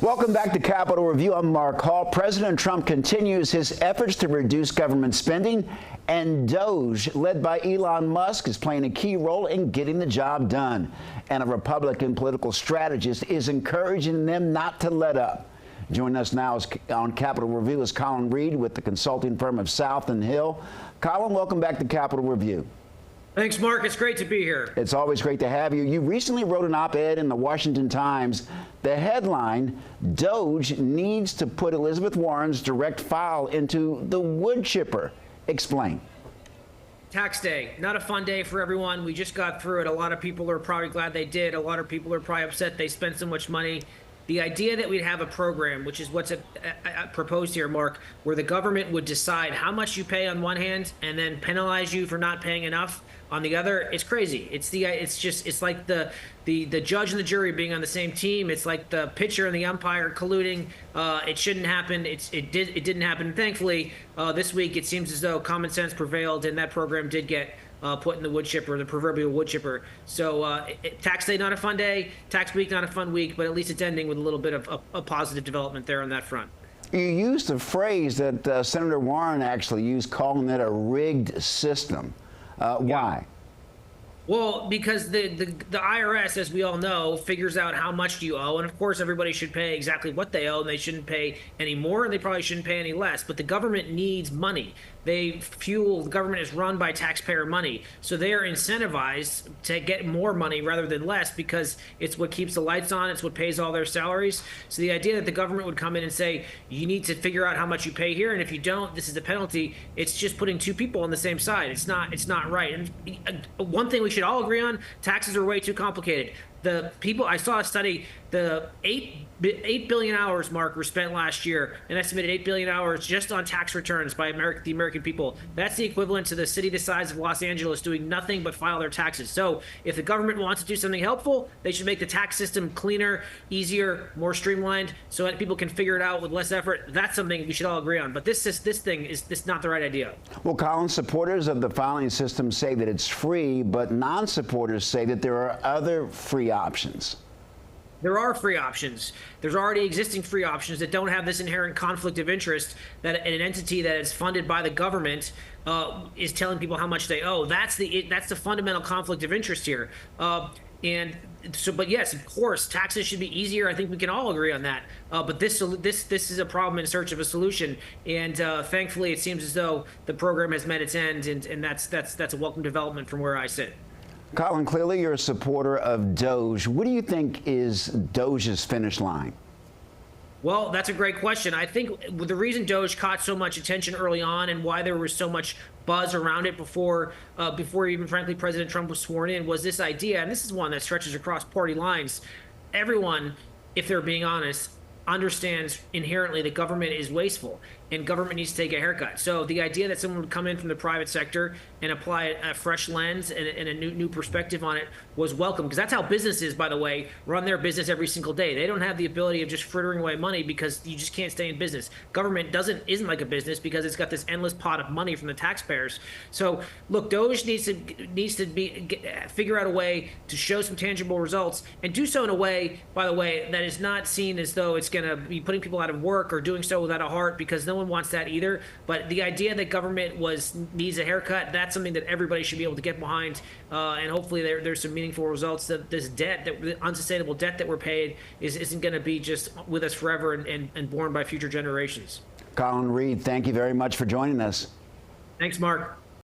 Welcome back to Capitol Review. I'm Mark Hall. President Trump continues his efforts to reduce government spending, and Doge, led by Elon Musk, is playing a key role in getting the job done. And a Republican political strategist is encouraging them not to let up. Joining us now on Capitol Review is Colin Reed with the consulting firm of South and Hill. Colin, welcome back to Capitol Review. Thanks, Mark. It's great to be here. It's always great to have you. You recently wrote an op-ed in the Washington Times. The headline, Doge needs to put Elizabeth Warren's direct file into the wood chipper. Explain. Tax day, not a fun day for everyone. We just got through it. A lot of people are probably glad they did. A lot of people are probably upset they spent so much money. The idea that we'd have a program, which is what's proposed here, Mark, where the government would decide how much you pay on one hand and then penalize you for not paying enough on the other, it's crazy. It's like the judge and the jury being on the same team. It's like the pitcher and the umpire colluding. It shouldn't happen. It didn't happen. Thankfully, this week it seems as though common sense prevailed, and that program did get put in the wood chipper, the proverbial wood chipper. So tax day, not a fun day. Tax week, not a fun week, but at least it's ending with a little bit of a positive development there on that front. You used a phrase that Senator Warren actually used, calling it a rigged system. Why? Well, because the IRS, as we all know, figures out how much you owe, and of course everybody should pay exactly what they owe, and they shouldn't pay any more, and they probably shouldn't pay any less. But the government needs money. The government is run by taxpayer money, so they are incentivized to get more money rather than less because it's what keeps the lights on, it's what pays all their salaries. So the idea that the government would come in and say, you need to figure out how much you pay here, and if you don't, this is the penalty, it's just putting two people on the same side. It's not right. And one thing we should all agree on, taxes are way too complicated. I saw a study, the 8 billion hours, Mark, were spent last year, an estimated 8 billion hours just on tax returns by the American people. That's the equivalent to the city the size of Los Angeles doing nothing but file their taxes. So if the government wants to do something helpful, they should make the tax system cleaner, easier, more streamlined, so that people can figure it out with less effort. That's something we should all agree on. But this thing is not the right idea. Well, Colin, supporters of the filing system say that it's free, but non-supporters say that there are other free options. There are free options. There's already existing free options that don't have this inherent conflict of interest that an entity that is funded by the government is telling people how much they owe. That's the fundamental conflict of interest here. But yes, of course, taxes should be easier. I think we can all agree on that. But this is a problem in search of a solution. And thankfully, it seems as though the program has met its end, and that's a welcome development from where I sit. Colin, clearly you're a supporter of Doge. What do you think is Doge's finish line? Well, that's a great question. I think the reason Doge caught so much attention early on and why there was so much buzz around it before even, frankly, President Trump was sworn in was this idea, and this is one that stretches across party lines. Everyone, if they're being honest, understands inherently that government is wasteful and government needs to take a haircut. So the idea that someone would come in from the private sector and apply a fresh lens and a new perspective on it was welcome, because that's how businesses, by the way, run their business every single day. They don't have the ability of just frittering away money because you just can't stay in business. Government isn't like a business because it's got this endless pot of money from the taxpayers. So look, Doge needs to figure out a way to show some tangible results and do so in a way, by the way, that is not seen as though it's going to be putting people out of work or doing so without a heart, because no one wants that either. But the idea that government needs a haircut, that's something that everybody should be able to get behind, and hopefully there's some meaningful results. That this unsustainable debt that we're paid isn't going to be just with us forever and borne by future generations. Colin Reed, thank you very much for joining us. Thanks, Mark.